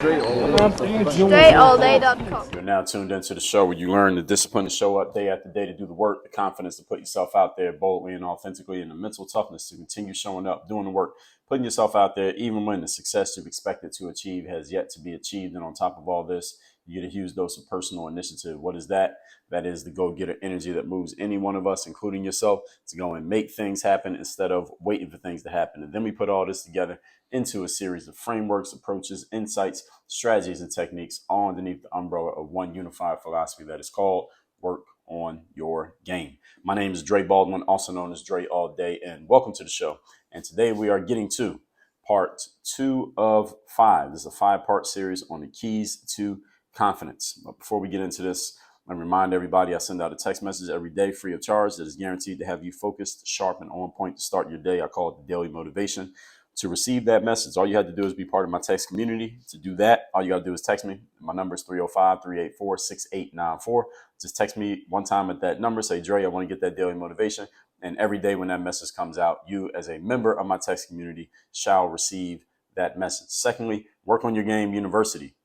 DreAllDay.com. You're now tuned into the show where you learn the discipline to show up day after day to do the work, the confidence to put yourself out there boldly and authentically, and the mental toughness to continue showing up, doing the work, putting yourself out there, even when the success you've expected to achieve has yet to be achieved. And on top of all this, you get a huge dose of personal initiative. What is that? That is the go-getter energy that moves any one of us, including yourself, to go and make things happen instead of waiting for things to happen. And then we put all this together into a series of frameworks, approaches, insights, strategies, and techniques all underneath the umbrella of one unified philosophy that is called Work on Your Game. My name is DreBaldwin, also known as Dre All Day, and welcome to the show. And today we are getting to part 2 of 5. This is a 5-part series on the keys to confidence. But before we get into this, I remind everybody I send out a text message every day free of charge that is guaranteed to have you focused, sharp, and on point to start your day. I call it the daily motivation. To receive that message, all you have to do is be part of my text community. To do that, all you got to do is text me. My number is 305-384-6894. Just text me one time at that number. Say, Dre, I want to get that daily motivation. And every day when that message comes out, you as a member of my text community shall receive that message. Secondly, Work on Your Game University.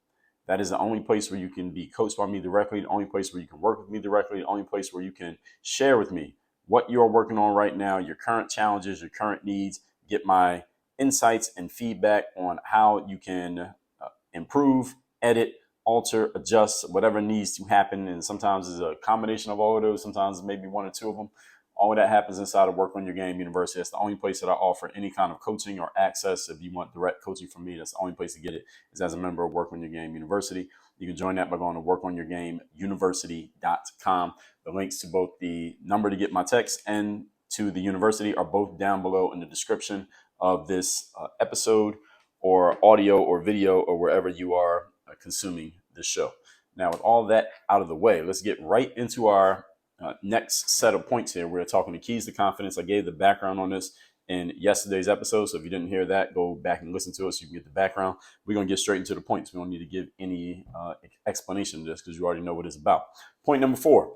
That is the only place where you can be coached by me directly, the only place where you can work with me directly, the only place where you can share with me what you're working on right now, your current challenges, your current needs, get my insights and feedback on how you can improve, edit, alter, adjust, whatever needs to happen. And sometimes it's a combination of all of those. Sometimes maybe one or two of them. All of that happens inside of Work on Your Game University. That's the only place that I offer any kind of coaching or access. If you want direct coaching from me, that's the only place to get it is as a member of Work on Your Game University. You can join that by going to WorkOnYourGameUniversity.com. The links to both the number to get my text and to the university are both down below in the description of this episode, or audio or video, or wherever you are consuming this show. Now, with all that out of the way, let's get right into our next set of points here. We're talking the keys to confidence. I gave the background on this in yesterday's episode, so if you didn't hear that, go back and listen to it so you can get the background. We're going to get straight into the points. We don't need to give any explanation to this because you already know what it's about. Point number 4.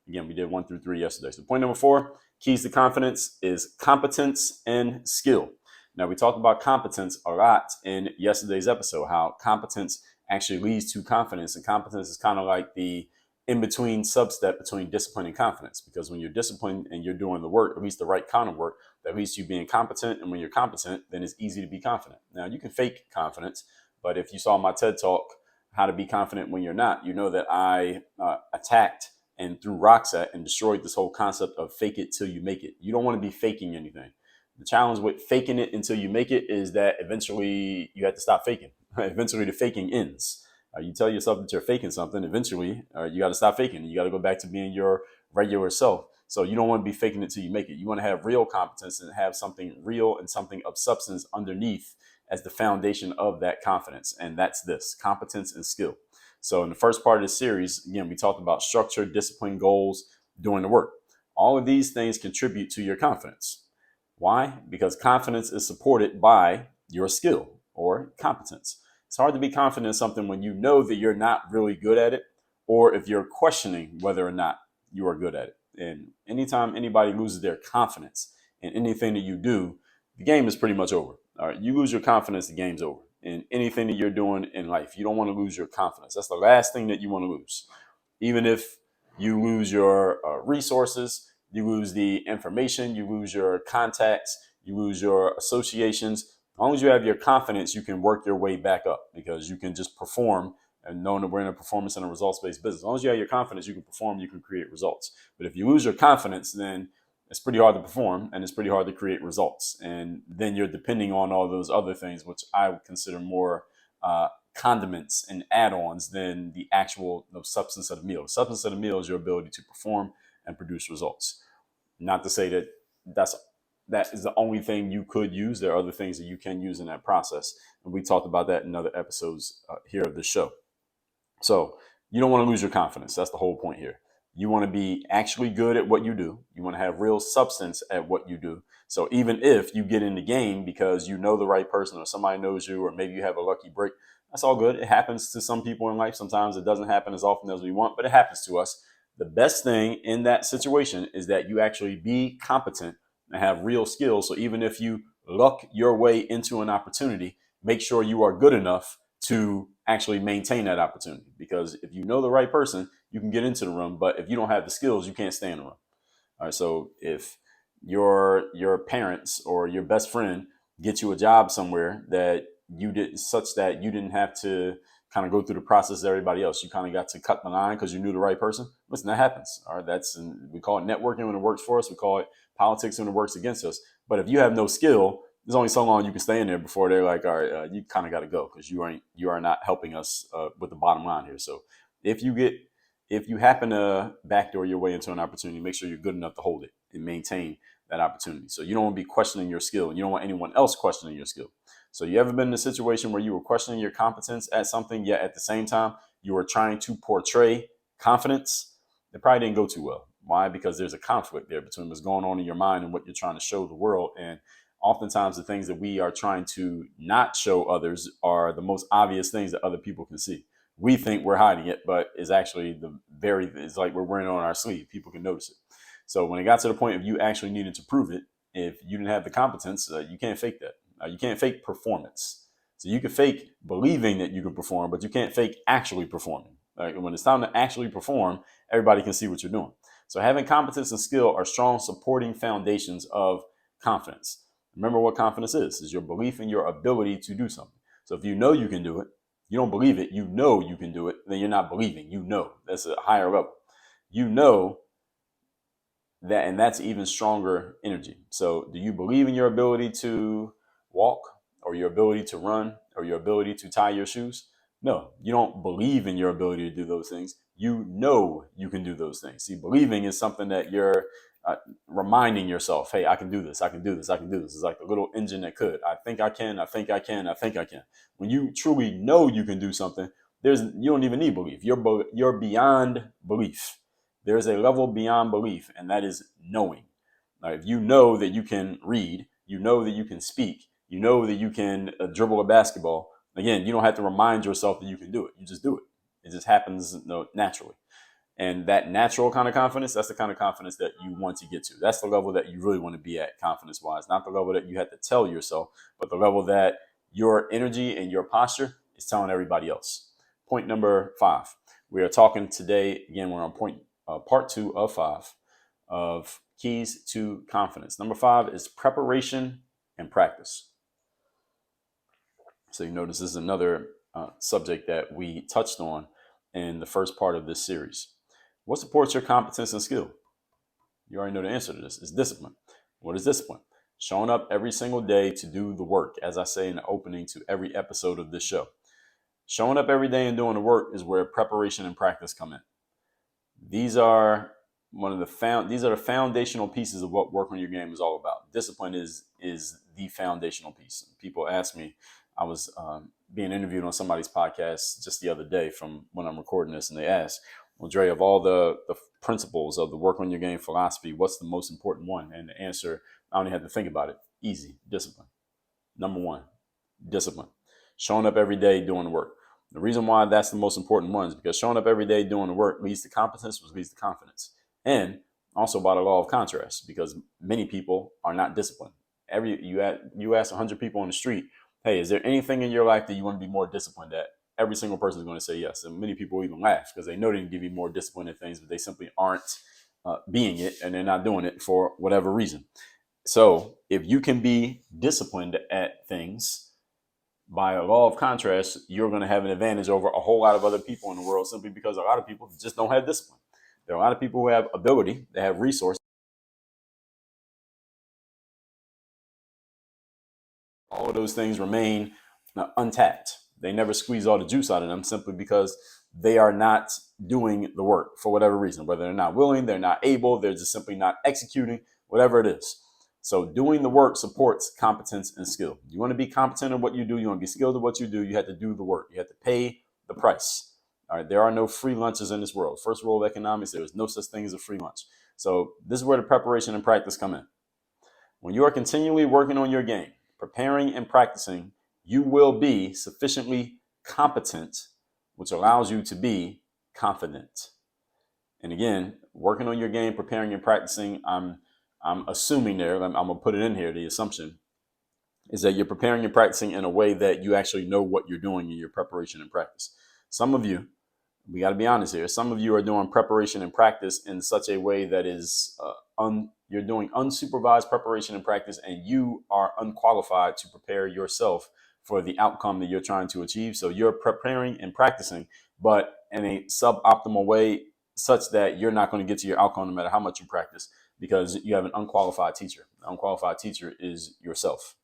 Again, we did 1 through 3 yesterday. So point number 4, keys to confidence, is competence and skill. Now, we talked about competence a lot in yesterday's episode, how competence actually leads to confidence. And competence is kind of like the in-between substep between discipline and confidence. Because when you're disciplined and you're doing the work, at least the right kind of work, that leads to you being competent. And when you're competent, then it's easy to be confident. Now, you can fake confidence, but if you saw my TED Talk, How to Be Confident When You're Not, you know that I attacked and threw rocks at and destroyed this whole concept of fake it till you make it. You don't want to be faking anything. The challenge with faking it until you make it is that eventually you have to stop faking. Eventually the faking ends. You tell yourself that you're faking something, eventually you got to stop faking. You got to go back to being your regular self. So you don't want to be faking it till you make it. You want to have real competence and have something real and something of substance underneath as the foundation of that confidence. And that's this: competence and skill. So in the first part of this series, again, we talked about structure, discipline, goals, doing the work. All of these things contribute to your confidence. Why? Because confidence is supported by your skill or competence. It's hard to be confident in something when you know that you're not really good at it, or if you're questioning whether or not you are good at it. And anytime anybody loses their confidence in anything that you do, the game is pretty much over. All right, you lose your confidence, the game's over. In anything that you're doing in life, you don't want to lose your confidence. That's the last thing that you want to lose. Even if you lose your resources, you lose the information, you lose your contacts, you lose your associations. As long as you have your confidence, you can work your way back up because you can just perform. And knowing that we're in a performance and a results-based business, as long as you have your confidence, you can perform, you can create results. But if you lose your confidence, then it's pretty hard to perform and it's pretty hard to create results. And then you're depending on all those other things, which I would consider more condiments and add-ons than the actual substance of the meal. The substance of the meal is your ability to perform and produce results. Not to say that that is the only thing you could use. There are other things that you can use in that process. And we talked about that in other episodes here of this show. So you don't want to lose your confidence. That's the whole point here. You want to be actually good at what you do. You want to have real substance at what you do. So even if you get in the game because you know the right person or somebody knows you, or maybe you have a lucky break, that's all good. It happens to some people in life. Sometimes it doesn't happen as often as we want, but it happens to us. The best thing in that situation is that you actually be competent and have real skills. So even if you luck your way into an opportunity, make sure you are good enough to actually maintain that opportunity. Because if you know the right person, you can get into the room, but if you don't have the skills, you can't stay in the room. All right. So if your parents or your best friend get you a job somewhere that you did, such that you didn't have to kind of go through the process of everybody else, you kind of got to cut the line because you knew the right person. Listen, that happens. All right. We call it networking when it works for us. We call it politics when it works against us. But if you have no skill, there's only so long you can stay in there before they're like, all right, you kind of got to go because you are not helping us with the bottom line here. So if you happen to backdoor your way into an opportunity, make sure you're good enough to hold it and maintain that opportunity. So you don't want to be questioning your skill, and you don't want anyone else questioning your skill. So you ever been in a situation where you were questioning your competence at something, yet at the same time you were trying to portray confidence? It probably didn't go too well. Why? Because there's a conflict there between what's going on in your mind and what you're trying to show the world. And oftentimes the things that we are trying to not show others are the most obvious things that other people can see. We think we're hiding it, but it's actually it's like we're wearing it on our sleeve. People can notice it. So when it got to the point of you actually needed to prove it, if you didn't have the competence, you can't fake that. You can't fake performance. So you can fake believing that you can perform, but you can't fake actually performing. Like when it's time to actually perform, everybody can see what you're doing. So having competence and skill are strong supporting foundations of confidence. Remember what confidence is your belief in your ability to do something. So if you know you can do it, you don't believe it, you know you can do it, then you're not believing, you know. That's a higher level. You know that, and that's even stronger energy. So do you believe in your ability to walk, or your ability to run, or your ability to tie your shoes? No, you don't believe in your ability to do those things. You know you can do those things. See, believing is something that you're reminding yourself, hey, I can do this, I can do this, I can do this. It's like the little engine that could. I think I can, I think I can, I think I can. When you truly know you can do something, you don't even need belief. You're beyond belief. There's a level beyond belief, and that is knowing. Now, if you know that you can read, you know that you can speak, you know that you can dribble a basketball, again, you don't have to remind yourself that you can do it. You just do it. It just happens naturally. And that natural kind of confidence, that's the kind of confidence that you want to get to. That's the level that you really want to be at confidence-wise, not the level that you have to tell yourself, but the level that your energy and your posture is telling everybody else. Point number 5. We are talking today, again, we're on part 2 of 5 of keys to confidence. Number 5 is preparation and practice. So you notice this is another subject that we touched on in the first part of this series. What supports your competence and skill? You already know the answer to this. It's discipline. What is discipline? Showing up every single day to do the work, as I say in the opening to every episode of this show. Showing up every day and doing the work is where preparation and practice come in. These are the foundational pieces of what Work on Your Game is all about. Discipline is the foundational piece. People ask me, I was being interviewed on somebody's podcast just the other day from when I'm recording this, and they asked, well, Dre, of all the principles of the Work on Your Game philosophy, what's the most important one? And the answer, I only had to think about it. Easy. Discipline. Number 1, discipline. Showing up every day doing the work. The reason why that's the most important one is because showing up every day doing the work leads to competence, which leads to confidence. And also by the law of contrast, because many people are not disciplined. You ask 100 people on the street, hey, is there anything in your life that you want to be more disciplined at? Every single person is going to say yes. And many people even laugh because they know they can give you more discipline at things, but they simply aren't being it, and they're not doing it for whatever reason. So if you can be disciplined at things, by a law of contrast, you're going to have an advantage over a whole lot of other people in the world, simply because a lot of people just don't have discipline. There are a lot of people who have ability, they have resources. All of those things remain untapped. They never squeeze all the juice out of them, simply because they are not doing the work for whatever reason. Whether they're not willing, they're not able, they're just simply not executing, whatever it is. So doing the work supports competence and skill. You want to be competent at what you do, you want to be skilled at what you do, you have to do the work. You have to pay the price. All right, there are no free lunches in this world. First rule of economics, there is no such thing as a free lunch. So this is where the preparation and practice come in. When you are continually working on your game, preparing and practicing, you will be sufficiently competent, which allows you to be confident. And again, working on your game, preparing and practicing, I'm assuming there, I'm going to put it in here, the assumption is that you're preparing and practicing in a way that you actually know what you're doing in your preparation and practice. Some of you, we got to be honest here, some of you are doing preparation and practice in such a way that is you're doing unsupervised preparation and practice, and you are unqualified to prepare yourself for the outcome that you're trying to achieve. So you're preparing and practicing, but in a suboptimal way, such that you're not going to get to your outcome no matter how much you practice, because you have an unqualified teacher. The unqualified teacher is yourself.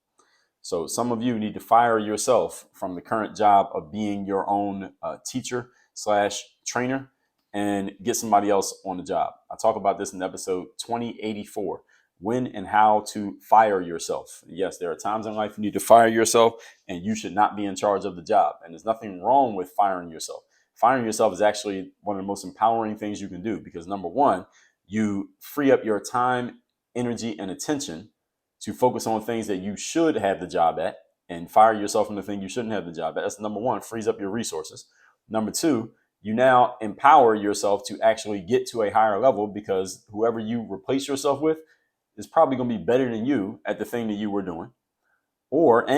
So some of you need to fire yourself from the current job of being your own teacher slash trainer and get somebody else on the job. I talk about this in episode 2084, when and how to fire yourself. Yes, there are times in life you need to fire yourself, and you should not be in charge of the job. And there's nothing wrong with firing yourself. Firing yourself is actually one of the most empowering things you can do, because number one, you free up your time, energy, and attention to focus on things that you should have the job at, and fire yourself from the thing you shouldn't have the job at. That's number one, frees up your resources. Number two, you now empower yourself to actually get to a higher level, because whoever you replace yourself with is probably going to be better than you at the thing that you were doing. Or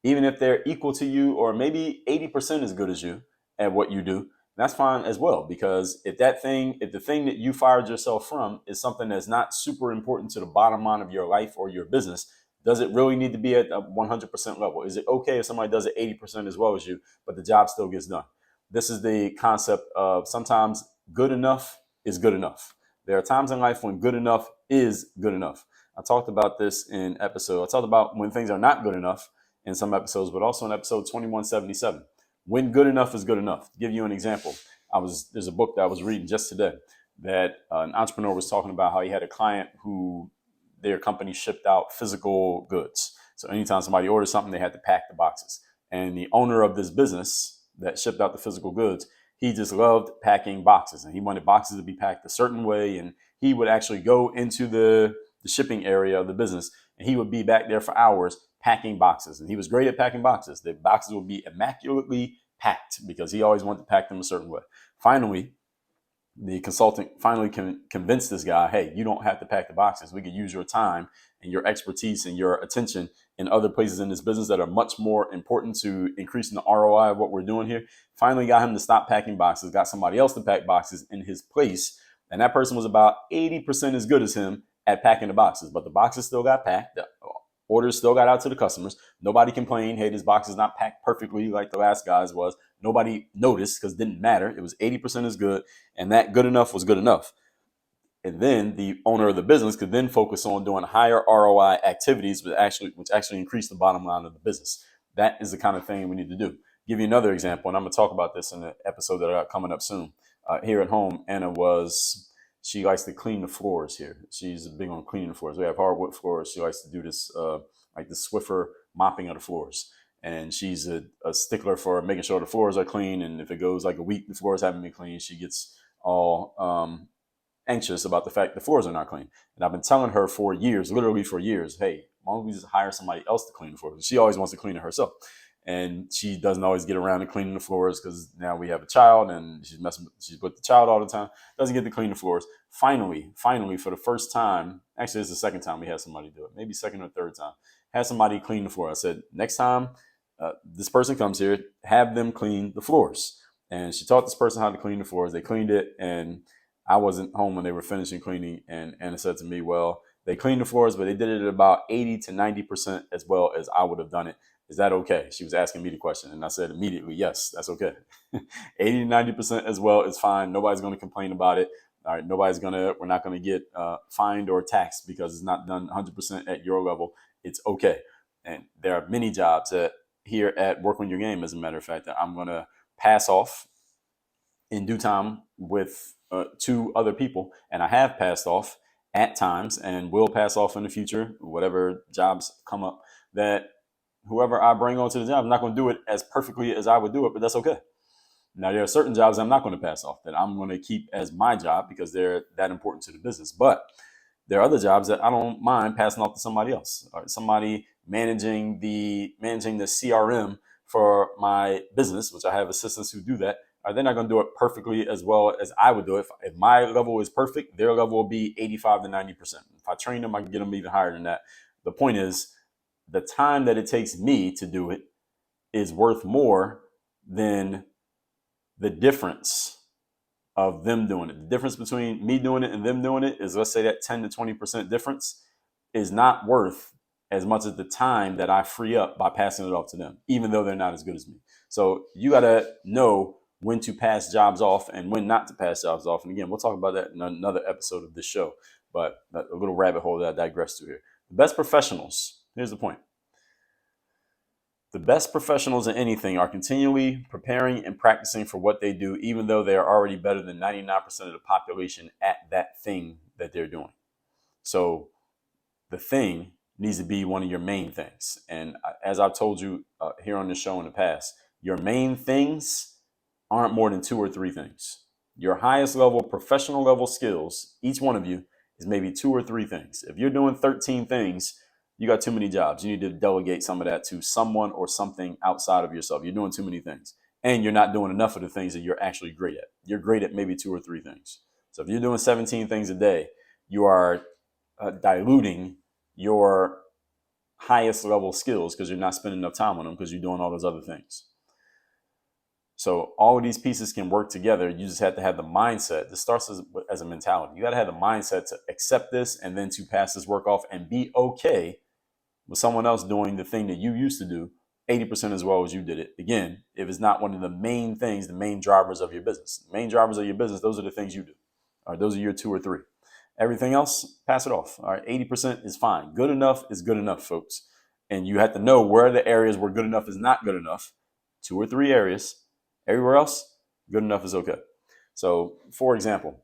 even if they're equal to you, or maybe 80% as good as you at what you do, that's fine as well. Because if the thing that you fired yourself from is something that's not super important to the bottom line of your life or your business, does it really need to be at a 100% level? Is it okay if somebody does it 80% as well as you, but the job still gets done? This is the concept of sometimes good enough is good enough. There are times in life when good enough is good enough. I talked about this I talked about when things are not good enough in some episodes, but also in episode 2177. When good enough is good enough. To give you an example, there's a book that I was reading just today that an entrepreneur was talking about how he had a client who their company shipped out physical goods. So anytime somebody ordered something, they had to pack the boxes. And the owner of this business that shipped out the physical goods, he just loved packing boxes, and he wanted boxes to be packed a certain way. And he would actually go into the shipping area of the business, and he would be back there for hours packing boxes. And he was great at packing boxes. The boxes would be immaculately packed because he always wanted to pack them a certain way. Finally, the consultant convinced this guy, hey, you don't have to pack the boxes. We could use your time and your expertise and your attention in other places in this business that are much more important to increasing the ROI of what we're doing here. Finally got him to stop packing boxes, got somebody else to pack boxes in his place. And that person was about 80% as good as him at packing the boxes, but the boxes still got packed. The orders still got out to the customers. Nobody complained, hey, this box is not packed perfectly like the last guy's was. Nobody noticed because it didn't matter. It was 80% as good, and that good enough was good enough. And then the owner of the business could then focus on doing higher ROI activities, which actually increase the bottom line of the business. That is the kind of thing we need to do. Give you another example, and I'm going to talk about this in the episode that I got coming up soon. Here at home, Anna she likes to clean the floors here. She's big on cleaning the floors. We have hardwood floors. She likes to do this, like the Swiffer mopping of the floors. And she's a stickler for making sure the floors are clean. And if it goes like a week, the floors haven't been clean, she gets all anxious about the fact the floors are not clean. And I've been telling her for years, literally for years, hey, why don't we just hire somebody else to clean the floors? She always wants to clean it herself. And she doesn't always get around to cleaning the floors because now we have a child and she's with the child all the time. Doesn't get to clean the floors. Finally, for the first time, actually it's the second time we had somebody do it, maybe second or third time, had somebody clean the floor. I said, next time this person comes here, have them clean the floors. And she taught this person how to clean the floors. They cleaned it, and I wasn't home when they were finishing cleaning. And Anna said to me, well, they cleaned the floors, but they did it at about 80 to 90% as well as I would have done it. Is that okay? She was asking me the question, and I said immediately, yes, that's okay. 80 to 90% as well is fine. Nobody's going to complain about it. All right, we're not going to get fined or taxed because it's not done 100% at your level. It's okay. And there are many jobs here at Work on Your Game, as a matter of fact, that I'm going to pass off in due time with 2 other people. And I have passed off at times and will pass off in the future, whatever jobs come up, that whoever I bring onto the job, I'm not going to do it as perfectly as I would do it, but that's okay. Now, there are certain jobs I'm not going to pass off that I'm going to keep as my job because they're that important to the business. But there are other jobs that I don't mind passing off to somebody else, or somebody managing the CRM for my business, which I have assistants who do that. They're not going to do it perfectly as well as I would do it. If my level is perfect, their level will be 85 to 90%. If I train them, I can get them even higher than that. The point is, the time that it takes me to do it is worth more than the difference of them doing it. The difference between me doing it and them doing it is, let's say, that 10 to 20% difference is not worth as much as the time that I free up by passing it off to them, even though they're not as good as me. So you got to know when to pass jobs off and when not to pass jobs off. And again, we'll talk about that in another episode of this show, but a little rabbit hole that I digress to here. The best professionals, here's the point. The best professionals in anything are continually preparing and practicing for what they do, even though they are already better than 99% of the population at that thing that they're doing. So the thing needs to be one of your main things. And as I've told you here on the show in the past, your main things aren't more than 2 or 3 things. Your highest level, professional level skills, each one of you is maybe 2 or 3 things. If you're doing 13 things, you got too many jobs. You need to delegate some of that to someone or something outside of yourself. You're doing too many things. And you're not doing enough of the things that you're actually great at. You're great at maybe 2 or 3 things. So if you're doing 17 things a day, you are diluting your highest level skills because you're not spending enough time on them because you're doing all those other things. So all of these pieces can work together. You just have to have the mindset. This starts as a mentality. You got to have the mindset to accept this and then to pass this work off and be okay with someone else doing the thing that you used to do 80% as well as you did it. Again, if it's not one of the main things, the main drivers of your business. The main drivers of your business, those are the things you do. All right, those are your 2 or 3. Everything else, pass it off. All right, 80% is fine. Good enough is good enough, folks. And you have to know where the areas where good enough is not good enough. 2 or 3 areas. Everywhere else, good enough is okay. So, for example,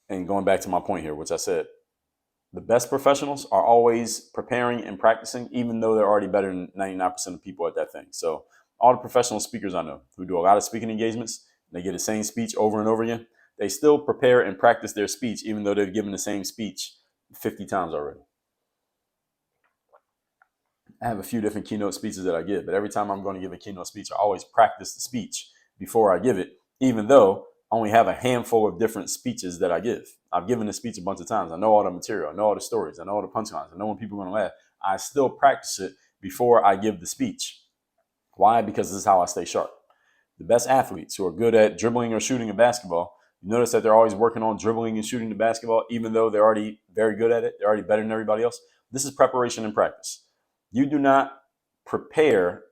and going back to my point here, which I said, the best professionals are always preparing and practicing, even though they're already better than 99% of people at that thing. So all the professional speakers I know who do a lot of speaking engagements, they get the same speech over and over again. They still prepare and practice their speech, even though they've given the same speech 50 times already. I have a few different keynote speeches that I give, but every time I'm going to give a keynote speech, I always practice the speech before I give it, even though I only have a handful of different speeches that I give. I've given the speech a bunch of times. I know all the material. I know all the stories. I know all the punchlines. I know when people are going to laugh. I still practice it before I give the speech. Why? Because this is how I stay sharp. The best athletes who are good at dribbling or shooting a basketball, you notice that they're always working on dribbling and shooting the basketball, even though they're already very good at it. They're already better than everybody else. This is preparation and practice. You do not prepare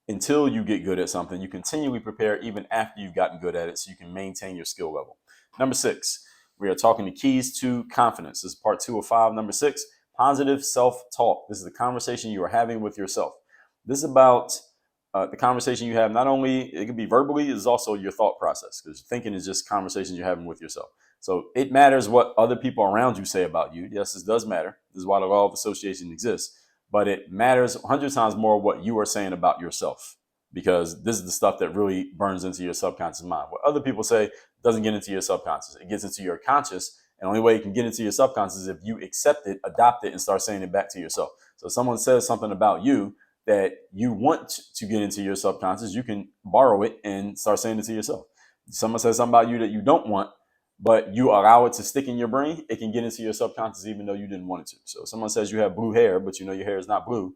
until you get good at something. You continually prepare even after you've gotten good at it so you can maintain your skill level. Number 6, we are talking the keys to confidence. This is part 2 of 5. Number 6, positive self-talk. This is the conversation you are having with yourself. This is about the conversation you have. Not only, it can be verbally, it's also your thought process, because thinking is just conversations you're having with yourself. So it matters what other people around you say about you. Yes, this does matter. This is why the law of association exists. But it matters 100 times more what you are saying about yourself, because this is the stuff that really burns into your subconscious mind. What other people say doesn't get into your subconscious. It gets into your conscious. And the only way it can get into your subconscious is if you accept it, adopt it, and start saying it back to yourself. So if someone says something about you that you want to get into your subconscious, you can borrow it and start saying it to yourself. If someone says something about you that you don't want, but you allow it to stick in your brain, it can get into your subconscious even though you didn't want it to. So if someone says you have blue hair, but you know your hair is not blue,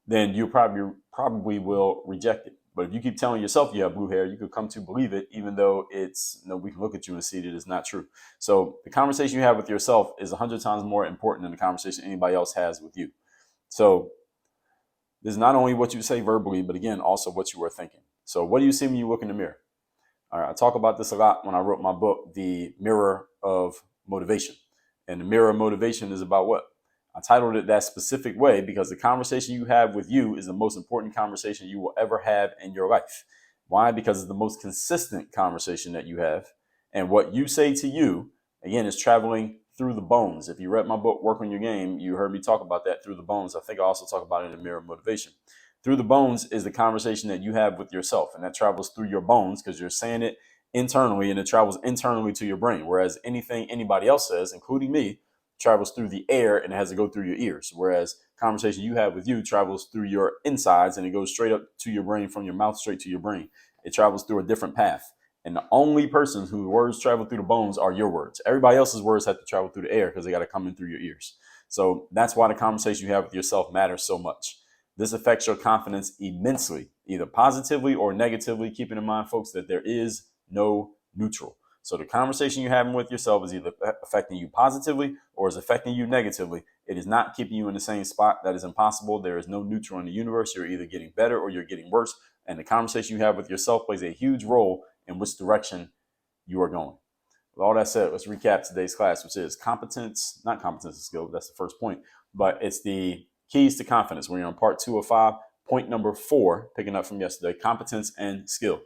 then you probably will reject it. But if you keep telling yourself you have blue hair, you could come to believe it, even though we can look at you and see that it's not true. So the conversation you have with yourself is 100 times more important than the conversation anybody else has with you. So this is not only what you say verbally, but again, also what you are thinking. So what do you see when you look in the mirror? All right, I talk about this a lot when I wrote my book, The Mirror of Motivation. And the mirror of motivation is about what? I titled it that specific way because the conversation you have with you is the most important conversation you will ever have in your life. Why? Because it's the most consistent conversation that you have. And what you say to you, again, is traveling through the bones. If you read my book, Work on Your Game, you heard me talk about that through the bones. I think I also talk about it in The Mirror of Motivation. Through the bones is the conversation that you have with yourself, and that travels through your bones because you're saying it internally and it travels internally to your brain. Whereas anything anybody else says, including me, travels through the air and it has to go through your ears. Whereas conversation you have with you travels through your insides and it goes straight up to your brain, from your mouth straight to your brain. It travels through a different path. And the only person whose words travel through the bones are your words. Everybody else's words have to travel through the air because they got to come in through your ears. So that's why the conversation you have with yourself matters so much. This affects your confidence immensely, either positively or negatively, keeping in mind, folks, that there is no neutral. So the conversation you're having with yourself is either affecting you positively or is affecting you negatively. It is not keeping you in the same spot. That is impossible. There is no neutral in the universe. You're either getting better or you're getting worse. And the conversation you have with yourself plays a huge role in which direction you are going. With all that said, let's recap today's class, which is competence, not competence and skill. That's the first point, but it's the keys to confidence. We're on part 2 of 5. Point number 4, picking up from yesterday, competence and skill.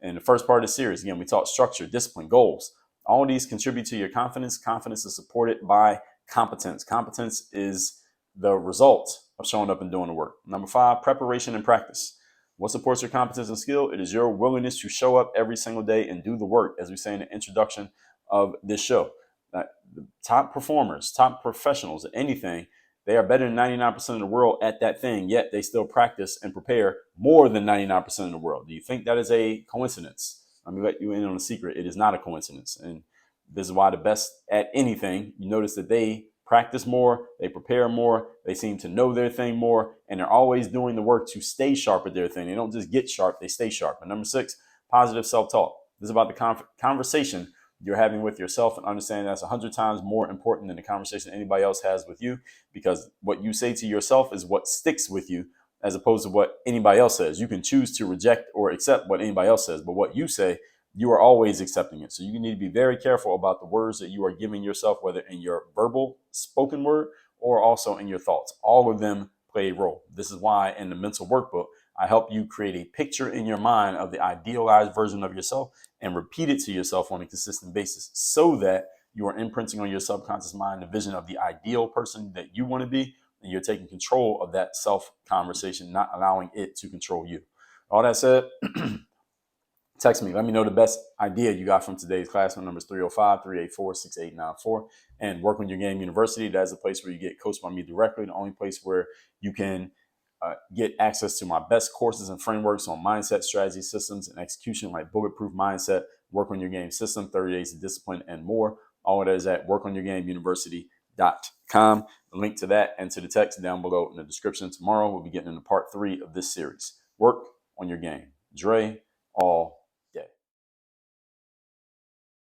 In the first part of the series, again, we taught structure, discipline, goals. All of these contribute to your confidence. Confidence is supported by competence. Competence is the result of showing up and doing the work. Number 5, preparation and practice. What supports your competence and skill? It is your willingness to show up every single day and do the work, as we say in the introduction of this show. The top performers, top professionals, anything, they are better than 99% of the world at that thing, yet they still practice and prepare more than 99% of the world. Do you think that is a coincidence? Let me let you in on a secret. It is not a coincidence. And this is why the best at anything, you notice that they practice more, they prepare more, they seem to know their thing more, and they're always doing the work to stay sharp at their thing. They don't just get sharp, they stay sharp. And number 6, positive self-talk. This is about the conversation you're having with yourself, and understanding that's 100 times more important than the conversation anybody else has with you, because what you say to yourself is what sticks with you as opposed to what anybody else says. You can choose to reject or accept what anybody else says, but what you say, you are always accepting it. So you need to be very careful about the words that you are giving yourself, whether in your verbal spoken word or also in your thoughts. All of them play a role. This is why in the mental workbook, I help you create a picture in your mind of the idealized version of yourself and repeat it to yourself on a consistent basis so that you are imprinting on your subconscious mind the vision of the ideal person that you want to be, and you're taking control of that self conversation, not allowing it to control you. All that said, text me. Let me know the best idea you got from today's class. My number is 305-384-6894. And Work on Your Game University, that's a place where you get coached by me directly, the only place where you can get access to my best courses and frameworks on mindset, strategy, systems, and execution, like Bulletproof Mindset, Work on Your Game System, 30 Days of Discipline, and more. All of that is at WorkOnYourGameUniversity.com. The link to that and to the text down below in the description. Tomorrow, we'll be getting into part 3 of this series. Work on your game. Dre, all